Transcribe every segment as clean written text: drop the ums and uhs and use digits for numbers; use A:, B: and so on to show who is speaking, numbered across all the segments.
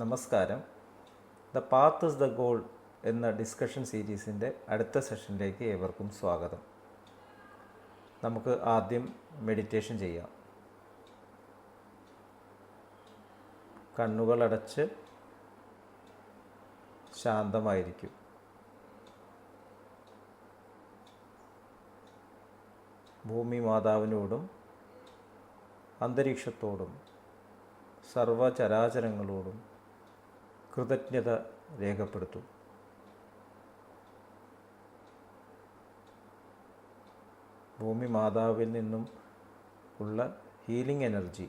A: നമസ്കാരം. The path is the goal എന്ന discussion സീരീസിൻ്റെ അടുത്ത സെഷനിലേക്ക് ഏവർക്കും സ്വാഗതം. നമുക്ക് ആദ്യം മെഡിറ്റേഷൻ ചെയ്യാം. കണ്ണുകളടച്ച് ശാന്തമായിരിക്കും. ഭൂമി മാതാവിനോടും അന്തരീക്ഷത്തോടും സർവചരാചരങ്ങളോടും കൃതജ്ഞത രേഖപ്പെടുത്തും. ഭൂമി മാതാവിൽ നിന്നും ഉള്ള ഹീലിംഗ് എനർജി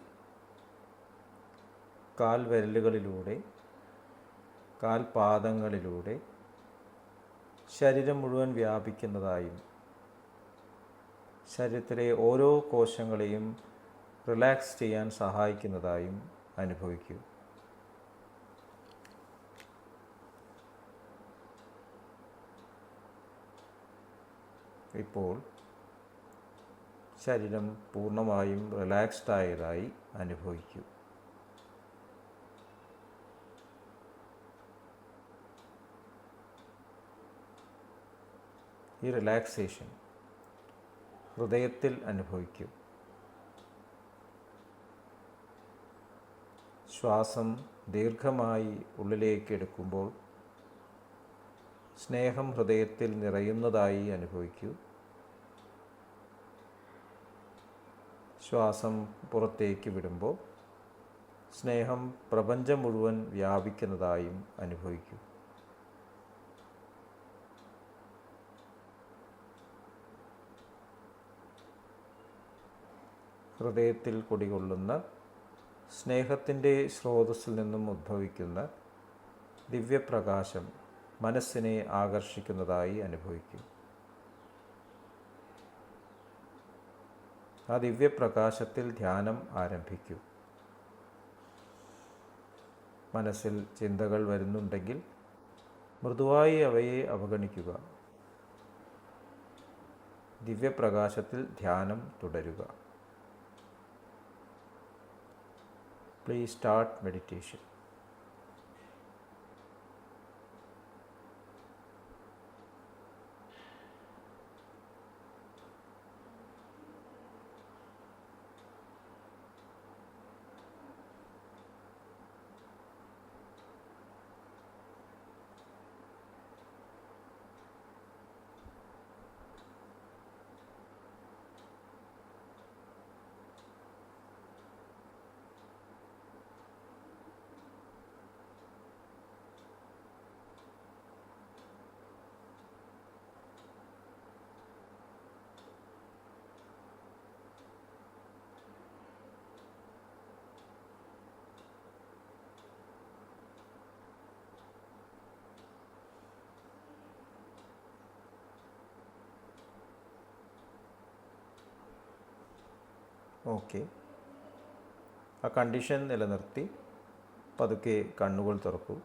A: കാൽവിരലുകളിലൂടെ, കാൽപാദങ്ങളിലൂടെ ശരീരം മുഴുവൻ വ്യാപിക്കുന്നതായും ശരീരത്തിലെ ഓരോ കോശങ്ങളെയും റിലാക്സ് ചെയ്യാൻ സഹായിക്കുന്നതായും അനുഭവിക്കൂ. ഇപ്പോൾ ശരീരം പൂർണ്ണമായും റിലാക്സ്ഡ് ആയതായി അനുഭവിക്കൂ. ഈ റിലാക്സേഷൻ ഹൃദയത്തിൽ അനുഭവിക്കൂ. ശ്വാസം ദീർഘമായി ഉള്ളിലേക്ക് എടുക്കുമ്പോൾ സ്നേഹം ഹൃദയത്തിൽ നിറയുന്നതായി അനുഭവിക്കൂ. ശ്വാസം പുറത്തേക്ക് വിടുമ്പോൾ സ്നേഹം പ്രപഞ്ചം മുഴുവൻ വ്യാപിക്കുന്നതായും അനുഭവിക്കൂ. ഹൃദയത്തിൽ കുടികൊള്ളുന്ന സ്നേഹത്തിൻ്റെ സ്രോതസ്സിൽ നിന്നും ഉദ്ഭവിക്കുന്ന ദിവ്യപ്രകാശം മനസ്സിനെ ആകർഷിക്കുന്നതായി അനുഭവിക്കും. ആ ദിവ്യപ്രകാശത്തിൽ ധ്യാനം ആരംഭിക്കൂ. മനസ്സിൽ ചിന്തകൾ വരുന്നുണ്ടെങ്കിൽ മൃദുവായി അവയെ അവഗണിക്കുക. ദിവ്യപ്രകാശത്തിൽ ധ്യാനം തുടരുക. Please start meditation. ഓക്കെ, ആ കണ്ടീഷൻ നിലനിർത്തി പതുക്കെ കണ്ണുകൾ തുറക്കൂ.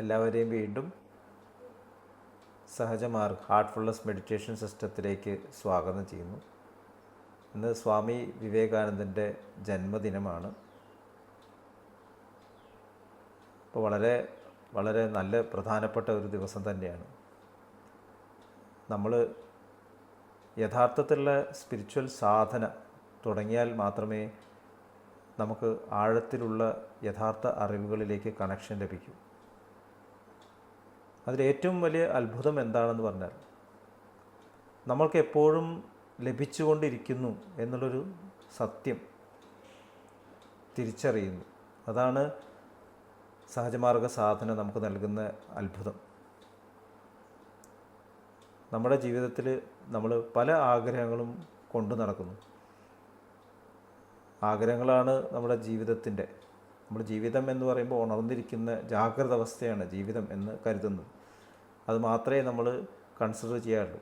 A: എല്ലാവരെയും വീണ്ടും സഹജമാർഗ് ഹാർട്ട്ഫുൾനെസ് മെഡിറ്റേഷൻ സിസ്റ്റത്തിലേക്ക് സ്വാഗതം ചെയ്യുന്നു. ഇന്ന് സ്വാമി വിവേകാനന്ദൻ്റെ ജന്മദിനമാണ്. അപ്പോൾ വളരെ വളരെ നല്ല പ്രധാനപ്പെട്ട ഒരു ദിവസം തന്നെയാണ്. നമ്മൾ യഥാർത്ഥത്തിലുള്ള സ്പിരിച്വൽ സാധന തുടങ്ങിയാൽ മാത്രമേ നമുക്ക് ആഴത്തിലുള്ള യഥാർത്ഥ അറിവുകളിലേക്ക് കണക്ഷൻ ലഭിക്കൂ. അതിലേറ്റവും വലിയ അത്ഭുതം എന്താണെന്ന് പറഞ്ഞാൽ നമ്മൾക്ക് എപ്പോഴും ലഭിച്ചുകൊണ്ടിരിക്കുന്നു എന്നുള്ളൊരു സത്യം തിരിച്ചറിയുന്നു. അതാണ് സഹജമാർഗ സാധന നമുക്ക് നൽകുന്ന അത്ഭുതം. നമ്മുടെ ജീവിതത്തിൽ നമ്മൾ പല ആഗ്രഹങ്ങളും കൊണ്ടു നടക്കുന്നു. ആഗ്രഹങ്ങളാണ് നമ്മുടെ ജീവിതം എന്ന് പറയുമ്പോൾ ഉണർന്നിരിക്കുന്ന ജാഗ്രത അവസ്ഥയാണ് ജീവിതം എന്ന് കരുതുന്നത്. അത് മാത്രമേ നമ്മൾ കൺസിഡർ ചെയ്യാറുള്ളൂ.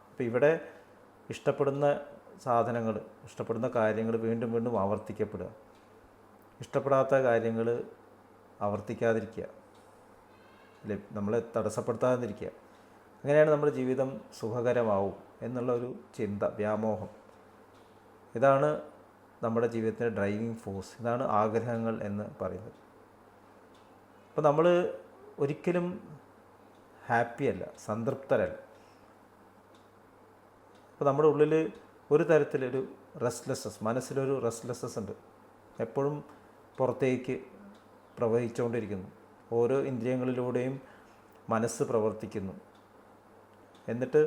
A: അപ്പോൾ ഇവിടെ ഇഷ്ടപ്പെടുന്ന സാധനങ്ങൾ, ഇഷ്ടപ്പെടുന്ന കാര്യങ്ങൾ വീണ്ടും വീണ്ടും ആവർത്തിക്കപ്പെടുക, ഇഷ്ടപ്പെടാത്ത കാര്യങ്ങൾ ആവർത്തിക്കാതിരിക്കുക, നമ്മളെ തടസ്സപ്പെടുത്താതിരിക്കുക. അങ്ങനെയാണ് നമ്മുടെ ജീവിതം സുഖകരമാവും എന്നുള്ള ഒരു ചിന്ത, വ്യാമോഹം ഇതാണ് നമ്മുടെ ജീവിതത്തിൻ്റെ ഡ്രൈവിംഗ് ഫോഴ്സ്. ഇതാണ് ആഗ്രഹങ്ങൾ എന്ന് പറയുന്നത്. അപ്പോൾ നമ്മൾ ഒരിക്കലും ഹാപ്പിയല്ല, സംതൃപ്തരല്ല. അപ്പോൾ നമ്മുടെ ഉള്ളിൽ ഒരു തരത്തിലൊരു റെസ്റ്റ്ലെസ്നെസ്, മനസ്സിലൊരു റെസ്റ്റ്ലെസ്നെസ് ഉണ്ട്. എപ്പോഴും പുറത്തേക്ക് പ്രവഹിച്ചുകൊണ്ടിരിക്കുന്നു. ഓരോ ഇന്ദ്രിയങ്ങളിലൂടെയും മനസ്സ് പ്രവർത്തിക്കുന്നു. എന്നിട്ട്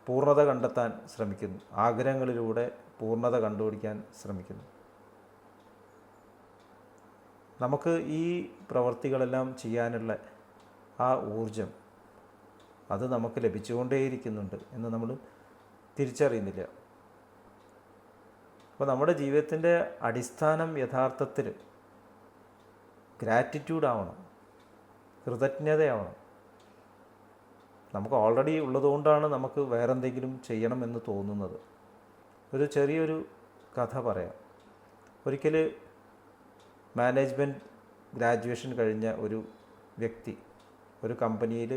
A: പൂർണ്ണത കണ്ടെത്താൻ ശ്രമിക്കുന്നു. ആഗ്രഹങ്ങളിലൂടെ പൂർണ്ണത കണ്ടുപിടിക്കാൻ ശ്രമിക്കുന്നു. നമുക്ക് ഈ പ്രവർത്തികളെല്ലാം ചെയ്യാനുള്ള ആ ഊർജം അത് നമുക്ക് ലഭിച്ചുകൊണ്ടേയിരിക്കുന്നുണ്ട് എന്ന് നമ്മൾ തിരിച്ചറിയുന്നില്ല. അപ്പോൾ നമ്മുടെ ജീവിതത്തിൻ്റെ അടിസ്ഥാനം യഥാർത്ഥത്തിൽ ഗ്രാറ്റിറ്റ്യൂഡാവണം, കൃതജ്ഞതയാവണം. നമുക്ക് ഓൾറെഡി ഉള്ളതുകൊണ്ടാണ് നമുക്ക് വേറെന്തെങ്കിലും ചെയ്യണമെന്ന് തോന്നുന്നത്. ഒരു ചെറിയൊരു കഥ പറയാം. ഒരിക്കൽ മാനേജ്മെൻറ്റ് ഗ്രാജുവേഷൻ കഴിഞ്ഞ ഒരു വ്യക്തി ഒരു കമ്പനിയിൽ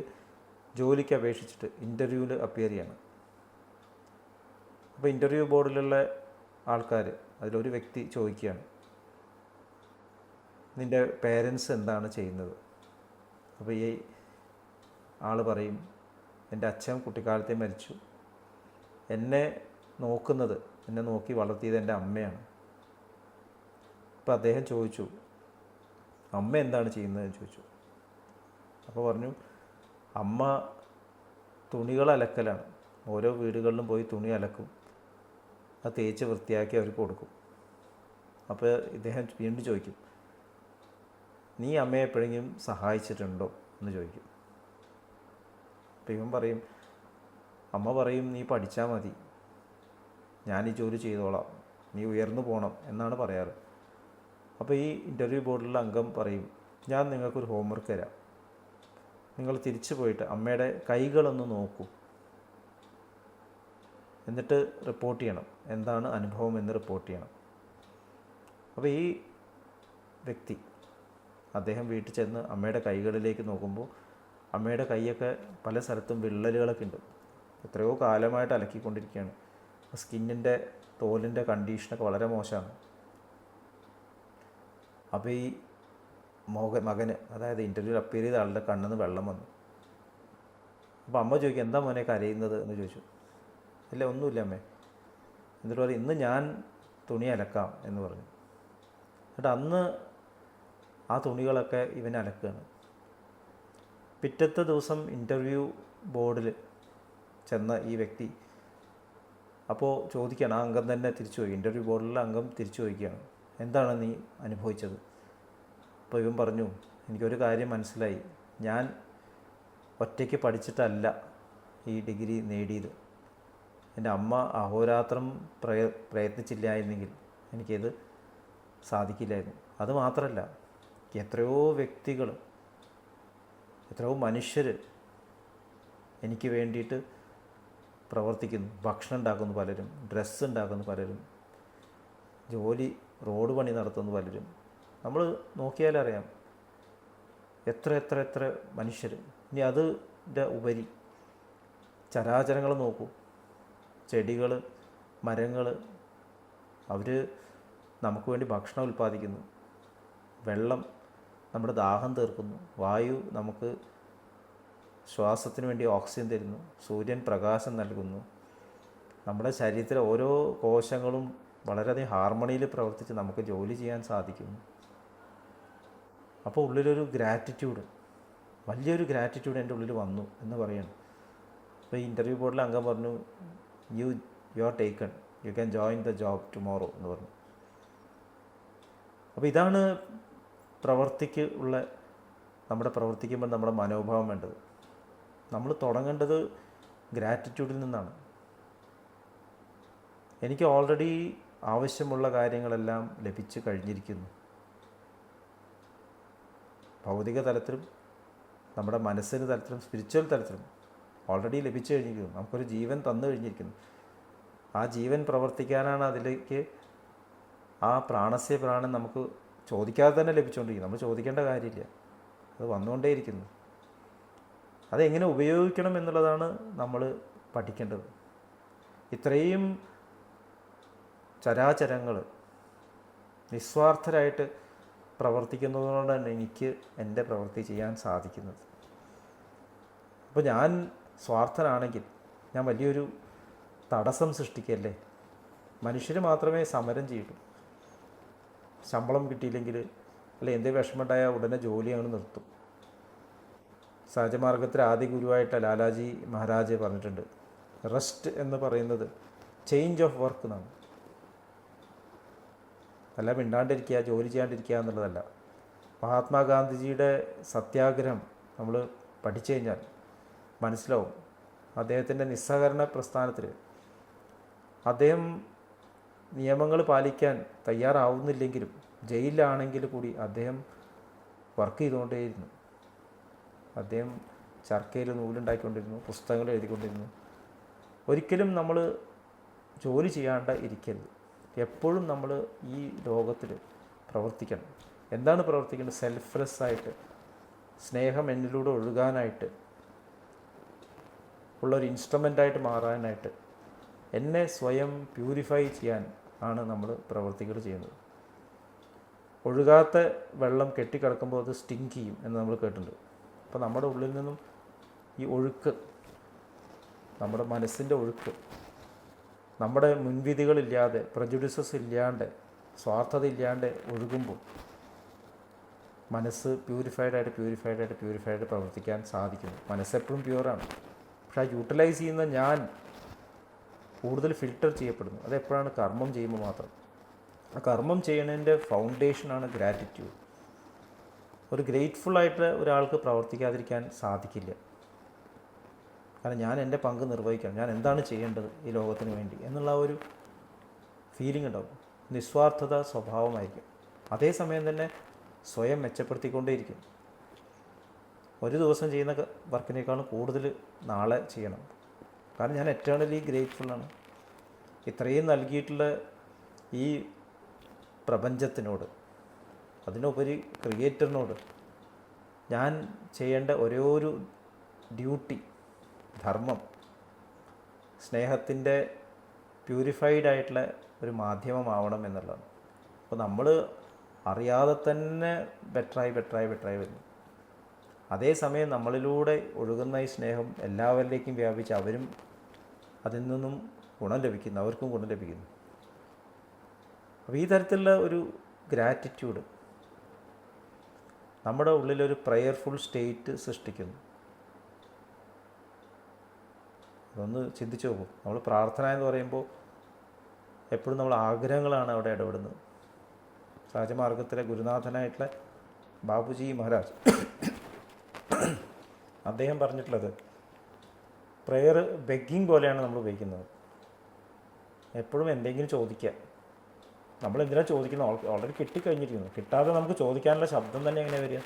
A: ജോലിക്ക് അപേക്ഷിച്ചിട്ട് ഇൻ്റർവ്യൂവിൽ അപ്പിയർ ചെയ്യണം. അപ്പോൾ ഇൻ്റർവ്യൂ ബോർഡിലുള്ള ആൾക്കാർ അതിലൊരു വ്യക്തി ചോദിക്കുകയാണ്, നിൻ്റെ പേരൻസ് എന്താണ് ചെയ്യുന്നത്? അപ്പോൾ ഈ ആൾ പറയും, എൻ്റെ അച്ഛൻ കുട്ടിക്കാലത്തെ മരിച്ചു, എന്നെ നോക്കി വളർത്തിയത് എൻ്റെ അമ്മയാണ്. അപ്പോൾ അദ്ദേഹം ചോദിച്ചു, അമ്മ എന്താണ് ചെയ്യുന്നതെന്ന് ചോദിച്ചു. അപ്പോൾ പറഞ്ഞു, അമ്മ തുണികൾ അലക്കലാണ്. ഓരോ വീടുകളിലും പോയി തുണി അലക്കും, അത് തേച്ച് വൃത്തിയാക്കി അവർക്ക് കൊടുക്കും. അപ്പോൾ ഇദ്ദേഹം വീണ്ടും ചോദിക്കും, നീ അമ്മയെ എപ്പോഴെങ്കിലും സഹായിച്ചിട്ടുണ്ടോ എന്ന് ചോദിക്കും. അപ്പോൾ ഇവൻ പറയും, അമ്മ പറയും, നീ പഠിച്ചാൽ മതി, ഞാൻ ഈ ജോലി ചെയ്തോളാം, നീ ഉയർന്നു പോകണം എന്നാണ് പറയാറ്. അപ്പോൾ ഈ ഇൻ്റർവ്യൂ ബോർഡിലുള്ള അംഗം പറയും, ഞാൻ നിങ്ങൾക്കൊരു ഹോംവർക്ക് തരാം, നിങ്ങൾ തിരിച്ചു പോയിട്ട് അമ്മയുടെ കൈകളൊന്ന് നോക്കൂ, എന്നിട്ട് റിപ്പോർട്ട് ചെയ്യണം, എന്താണ് അനുഭവം എന്ന് റിപ്പോർട്ട് ചെയ്യണം. അപ്പോൾ ഈ വ്യക്തി അദ്ദേഹം വീട്ടിൽ ചെന്ന് അമ്മയുടെ കൈകളിലേക്ക് നോക്കുമ്പോൾ അമ്മയുടെ കൈയൊക്കെ പല സ്ഥലത്തും വിള്ളലുകളൊക്കെ ഉണ്ട്. എത്രയോ കാലമായിട്ട് അലക്കിക്കൊണ്ടിരിക്കുകയാണ്. സ്കിന്നിൻ്റെ തോലിൻ്റെ കണ്ടീഷനൊക്കെ വളരെ മോശമാണ്. അപ്പോൾ ഈ മകന്, അതായത് ഇൻ്റർവ്യൂവിൽ അപ്പിയർ ചെയ്ത ആളുടെ കണ്ണിൽ നിന്ന് വെള്ളം വന്നു. അപ്പോൾ അമ്മ ചോദിക്കും, എന്താ മോനെ കരയുന്നത് എന്ന് ചോദിച്ചു. ഇല്ല, ഒന്നുമില്ല അമ്മേ. എന്നിട്ട് പറയും, ഇന്ന് ഞാൻ തുണി അലക്കാം എന്ന് പറഞ്ഞു. എന്നിട്ട് അന്ന് ആ തുണികളൊക്കെ ഇവൻ അലക്കുകയാണ്. പിറ്റത്തെ ദിവസം ഇൻ്റർവ്യൂ ബോർഡിൽ ചെന്ന ഈ വ്യക്തി അപ്പോൾ ചോദിക്കുകയാണ്, ആ അംഗം തന്നെ തിരിച്ചു പോയി, ഇൻ്റർവ്യൂ ബോർഡിലുള്ള അംഗം തിരിച്ചു ചോദിക്കുകയാണ്, എന്താണ് നീ അനുഭവിച്ചത്? അപ്പോൾ ഇവൻ പറഞ്ഞു, എനിക്കൊരു കാര്യം മനസ്സിലായി, ഞാൻ ഒറ്റയ്ക്ക് പഠിച്ചിട്ടല്ല ഈ ഡിഗ്രി നേടിയത്. എൻ്റെ അമ്മ അഹോരാത്രം പ്രയത്നിച്ചില്ലായിരുന്നെങ്കിൽ എനിക്കിത് സാധിക്കില്ലായിരുന്നു. അതുമാത്രമല്ല, എത്രയോ വ്യക്തികൾ, എത്രയോ മനുഷ്യർ എനിക്ക് വേണ്ടിയിട്ട് പ്രവർത്തിക്കുന്നു. ഭക്ഷണം ഉണ്ടാക്കുന്നു പലരും, ഡ്രസ്സ് ഉണ്ടാക്കുന്നു പലരും, റോഡ് പണി നടത്തുന്നു പലരും. നമ്മൾ നോക്കിയാലറിയാം എത്ര എത്ര എത്ര മനുഷ്യർ. ഇനി അതിൻ്റെ ഉപരി ചരാചരങ്ങൾ നോക്കൂ, ചെടികൾ, മരങ്ങൾ, അവർ നമുക്ക് വേണ്ടി ഭക്ഷണം ഉൽപ്പാദിക്കുന്നു, വെള്ളം നമ്മുടെ ദാഹം തീർക്കുന്നു, വായു നമുക്ക് ശ്വാസത്തിന് വേണ്ടി ഓക്സിജൻ തരുന്നു, സൂര്യൻ പ്രകാശം നൽകുന്നു. നമ്മുടെ ശരീരത്തിലെ ഓരോ കോശങ്ങളും വളരെയധികം ഹാർമണിയിൽ പ്രവർത്തിച്ച് നമുക്ക് ജോലി ചെയ്യാൻ സാധിക്കുന്നു. അപ്പോൾ ഉള്ളിലൊരു ഗ്രാറ്റിറ്റ്യൂഡ്, വലിയൊരു ഗ്രാറ്റിറ്റ്യൂഡ് എൻ്റെ ഉള്ളിൽ വന്നു എന്ന് പറയണം. അപ്പോൾ ഈ ഇൻ്റർവ്യൂ ബോർഡിലെ അംഗം പറഞ്ഞു, you are taken, you can join the job tomorrow എന്ന് പറഞ്ഞു. അപ്പോൾ ഇതാണ് പ്രവർത്തിക്കുമ്പോൾ നമ്മുടെ മനോഭാവം വേണ്ടത്. നമ്മൾ തുടങ്ങേണ്ടത് ഗ്രാറ്റിറ്റ്യൂഡിൽ നിന്നാണ്. എനിക്ക് ഓൾറെഡി ആവശ്യമുള്ള കാര്യങ്ങളെല്ലാം ലഭിച്ചു കഴിഞ്ഞിരിക്കുന്നു. ഭൗതിക തലത്തിലും നമ്മുടെ മനസ്സിൻ്റെ തലത്തിലും സ്പിരിച്വൽ തലത്തിലും ഓൾറെഡി ലഭിച്ചു കഴിഞ്ഞിരിക്കുന്നു. നമുക്കൊരു ജീവൻ തന്നു കഴിഞ്ഞിരിക്കുന്നു. ആ ജീവൻ പ്രവർത്തിക്കാനാണ് അതിലേക്ക് ആ പ്രാണസ്യ പ്രാണൻ നമുക്ക് ചോദിക്കാതെ തന്നെ ലഭിച്ചുകൊണ്ടിരിക്കുന്നു. നമ്മൾ ചോദിക്കേണ്ട കാര്യമില്ല, അത് വന്നുകൊണ്ടേയിരിക്കുന്നു. അതെങ്ങനെ ഉപയോഗിക്കണം എന്നുള്ളതാണ് നമ്മൾ പഠിക്കേണ്ടത്. ഇത്രയും ചരാചരങ്ങൾ നിസ്വാർത്ഥരായിട്ട് പ്രവർത്തിക്കുന്നതുകൊണ്ട് തന്നെ എനിക്ക് എൻ്റെ പ്രവൃത്തി ചെയ്യാൻ സാധിക്കുന്നത്. അപ്പോൾ ഞാൻ സ്വാർത്ഥനാണെങ്കിൽ ഞാൻ വലിയൊരു തടസ്സം സൃഷ്ടിക്കല്ലേ. മനുഷ്യർ മാത്രമേ സമരം ചെയ്യൂ. ശമ്പളം കിട്ടിയില്ലെങ്കിൽ അല്ലെ എന്തെങ്കിലും വിഷമമുണ്ടായാൽ ഉടനെ ജോലി അങ്ങ് നിർത്തും. സഹജമാർഗത്തിൽ ആദ്യ ഗുരുവായിട്ട് ലാലാജി മഹാരാജ് പറഞ്ഞിട്ടുണ്ട്, റെസ്റ്റ് എന്ന് പറയുന്നത് ചേഞ്ച് ഓഫ് വർക്ക് എന്നാണ്. അല്ല മിണ്ടാണ്ടിരിക്കുക, ജോലി ചെയ്യാണ്ടിരിക്കുക എന്നുള്ളതല്ല. മഹാത്മാഗാന്ധിജിയുടെ സത്യാഗ്രഹം നമ്മൾ പഠിച്ചു കഴിഞ്ഞാൽ മനസ്സിലാവും. അദ്ദേഹത്തിൻ്റെ നിസ്സഹകരണ പ്രസ്ഥാനത്തിൽ അദ്ദേഹം നിയമങ്ങൾ പാലിക്കാൻ തയ്യാറാവുന്നില്ലെങ്കിലും ജയിലിലാണെങ്കിൽ കൂടി അദ്ദേഹം വർക്ക് ചെയ്തുകൊണ്ടേയിരുന്നു. അദ്ദേഹം ചർക്കയിൽ നൂലുണ്ടാക്കിക്കൊണ്ടിരുന്നു, പുസ്തകങ്ങൾ എഴുതിക്കൊണ്ടിരുന്നു. ഒരിക്കലും നമ്മൾ ജോലി ചെയ്യാണ്ട് ഇരിക്കരുത്. എപ്പോഴും നമ്മൾ ഈ ലോകത്തിൽ പ്രവർത്തിക്കണം. എന്താണ് പ്രവർത്തിക്കേണ്ടത്? സെൽഫ്ലെസ്സായിട്ട്, സ്നേഹം എന്നിലൂടെ ഒഴുകാനായിട്ട് ഉള്ളൊരു ഇൻസ്ട്രുമെൻ്റായിട്ട് മാറാനായിട്ട്, എന്നെ സ്വയം പ്യൂരിഫൈ ചെയ്യാൻ ആണ് നമ്മൾ പ്രവൃത്തികൾ ചെയ്യുന്നത്. ഒഴുകാത്ത വെള്ളം കെട്ടിക്കിടക്കുമ്പോൾ അത് സ്റ്റിങ്ക് ചെയ്യും എന്ന് നമ്മൾ കേട്ടിട്ടുണ്ട്. അപ്പോൾ നമ്മുടെ ഉള്ളിൽ നിന്നും ഈ ഒഴുക്ക്, നമ്മുടെ മനസ്സിൻ്റെ ഒഴുക്ക്, നമ്മുടെ മുൻവിധികളില്ലാതെ, പ്രജുഡിസസ് ഇല്ലാണ്ട്, സ്വാർത്ഥത ഇല്ലാണ്ട് ഒഴുകുമ്പോൾ മനസ്സ് പ്യൂരിഫൈഡായിട്ട് പ്രവർത്തിക്കാൻ സാധിക്കുന്നു. മനസ്സെപ്പോഴും പ്യൂറാണ്. പക്ഷെ ആ യൂട്ടിലൈസ് ചെയ്യുന്ന ഞാൻ കൂടുതൽ ഫിൽട്ടർ ചെയ്യപ്പെടുന്നു. അതെപ്പോഴാണ്? കർമ്മം ചെയ്യുമ്പോൾ മാത്രം. ആ കർമ്മം ചെയ്യുന്നതിൻ്റെ ഫൗണ്ടേഷനാണ് ഗ്രാറ്റിറ്റ്യൂഡ്. ഒരു ഗ്രേറ്റ്ഫുള്ളായിട്ട് ഒരാൾക്ക് പ്രവർത്തിക്കാതിരിക്കാൻ സാധിക്കില്ല. കാരണം ഞാൻ എൻ്റെ പങ്ക് നിർവഹിക്കണം, ഞാൻ എന്താണ് ചെയ്യേണ്ടത് ഈ ലോകത്തിന് വേണ്ടി എന്നുള്ള ഒരു ഫീലിംഗ് ഉണ്ടാവും. നിസ്വാർത്ഥത സ്വഭാവമായിരിക്കും. അതേസമയം തന്നെ സ്വയം മെച്ചപ്പെടുത്തിക്കൊണ്ടേയിരിക്കും. ഒരു ദിവസം ചെയ്യുന്ന വർക്കിനേക്കാളും കൂടുതൽ നാളെ ചെയ്യണം. കാരണം ഞാൻ എറ്റേണലി ഗ്രേറ്റ്ഫുള്ളാണ്. ഇത്രയും നൽകിയിട്ടുള്ള ഈ പ്രപഞ്ചത്തിനോട്, അതിനുപരി ക്രിയേറ്ററിനോട് ഞാൻ ചെയ്യേണ്ട ഒരേ ഒരു ഡ്യൂട്ടി, ധർമ്മം, സ്നേഹത്തിൻ്റെ പ്യൂരിഫൈഡായിട്ടുള്ള ഒരു മാധ്യമമാവണം എന്നുള്ളതാണ്. അപ്പോൾ നമ്മൾ അറിയാതെ തന്നെ ബെറ്ററായി വരുന്നു. അതേസമയം നമ്മളിലൂടെ ഒഴുകുന്ന ഈ സ്നേഹം എല്ലാവരിലേക്കും വ്യാപിച്ച് അവരും അതിൽ നിന്നും ഗുണം ലഭിക്കുന്നു, അവർക്കും ഗുണം ലഭിക്കുന്നു. അപ്പോൾ ഈ തരത്തിലുള്ള ഒരു ഗ്രാറ്റിറ്റ്യൂഡ് നമ്മുടെ ഉള്ളിലൊരു പ്രയർഫുൾ സ്റ്റേറ്റ് സൃഷ്ടിക്കുന്നു. അതൊന്ന് ചിന്തിച്ച് നോക്കും. നമ്മൾ പ്രാർത്ഥന എന്ന് പറയുമ്പോൾ എപ്പോഴും നമ്മൾ ആഗ്രഹങ്ങളാണ് അവിടെ ഇടപെടുന്നത്. സഹജമാർഗത്തിലെ ഗുരുനാഥനായിട്ടുള്ള ബാബുജി മഹാരാജ് അദ്ദേഹം പറഞ്ഞിട്ടുള്ളത്, പ്രെയർ ബെഗ്ഗിങ് പോലെയാണ് നമ്മൾ ഉപയോഗിക്കുന്നത്. എപ്പോഴും എന്തെങ്കിലും ചോദിക്കുക. നമ്മൾ എന്തിനാണ് ചോദിക്കുന്നത്? ഓൾറെഡി കിട്ടിക്കഴിഞ്ഞിരിക്കുന്നു. കിട്ടാതെ നമുക്ക് ചോദിക്കാനുള്ള ശബ്ദം തന്നെ എങ്ങനെ വരിക?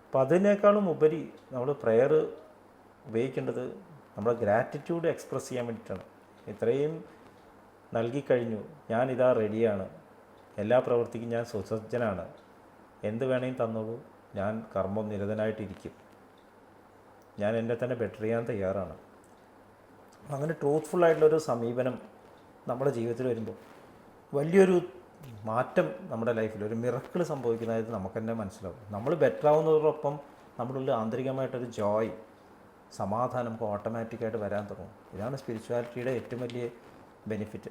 A: അപ്പം അതിനേക്കാളും ഉപരി നമ്മൾ പ്രെയർ ഉപയോഗിക്കേണ്ടത് നമ്മുടെ ഗ്രാറ്റിറ്റ്യൂഡ് എക്സ്പ്രസ് ചെയ്യാൻ വേണ്ടിയിട്ടാണ്. ഇത്രയും നൽകിക്കഴിഞ്ഞു, ഞാനിതാ റെഡിയാണ്, എല്ലാ പ്രവൃത്തിക്കും ഞാൻ സുസജ്ജനാണ്, എന്ത് വേണമെങ്കിലും തന്നോളൂ, ഞാൻ കർമ്മം നിരതനായിട്ടിരിക്കും, ഞാൻ എന്നെ തന്നെ ബെറ്റർ ചെയ്യാൻ തയ്യാറാണ്. അങ്ങനെ ട്രൂത്ത്ഫുള്ളായിട്ടുള്ളൊരു സമീപനം നമ്മുടെ ജീവിതത്തിൽ വരുമ്പോൾ വലിയൊരു മാറ്റം നമ്മുടെ ലൈഫിൽ, ഒരു മിറക്കിൾ സംഭവിക്കുന്നതായിട്ട് നമുക്ക് തന്നെ മനസ്സിലാവും. നമ്മൾ ബെറ്റർ ആവുന്നതോടൊപ്പം നമ്മുടെ ഉള്ളിൽ ആന്തരികമായിട്ടൊരു ജോയ്, സമാധാനം നമുക്ക് ഓട്ടോമാറ്റിക്കായിട്ട് വരാൻ തുടങ്ങും. ഇതാണ് സ്പിരിച്വാലിറ്റിയുടെ ഏറ്റവും വലിയ ബെനിഫിറ്റ്.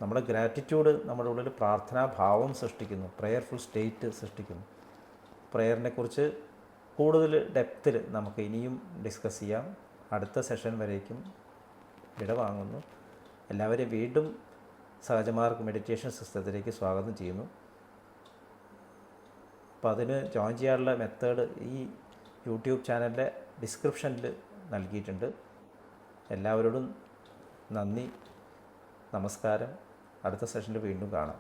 A: നമ്മുടെ ഗ്രാറ്റിറ്റ്യൂഡ് നമ്മുടെ ഉള്ളിൽ പ്രാർത്ഥനാഭാവം സൃഷ്ടിക്കുന്നു, പ്രെയർഫുൾ സ്റ്റേറ്റ് സൃഷ്ടിക്കുന്നു. പ്രെയറിനെക്കുറിച്ച് കൂടുതൽ ഡെപ്തിൽ നമുക്ക് ഇനിയും ഡിസ്കസ് ചെയ്യാം. അടുത്ത സെഷൻ വരേക്കും വിട വാങ്ങുന്നു. എല്ലാവരെയും വീണ്ടും സഹജമാർഗ് മെഡിറ്റേഷൻ സിസ്റ്റത്തിലേക്ക് സ്വാഗതം ചെയ്യുന്നു. അപ്പോൾ അതിന് ജോയിൻ ചെയ്യാനുള്ള മെത്തേഡ് ഈ യൂട്യൂബ് ചാനലിൻ്റെ ഡിസ്ക്രിപ്ഷനിൽ നൽകിയിട്ടുണ്ട്. എല്ലാവരോടും നന്ദി, നമസ്കാരം. അടുത്ത സെഷനിൽ വീണ്ടും കാണാം.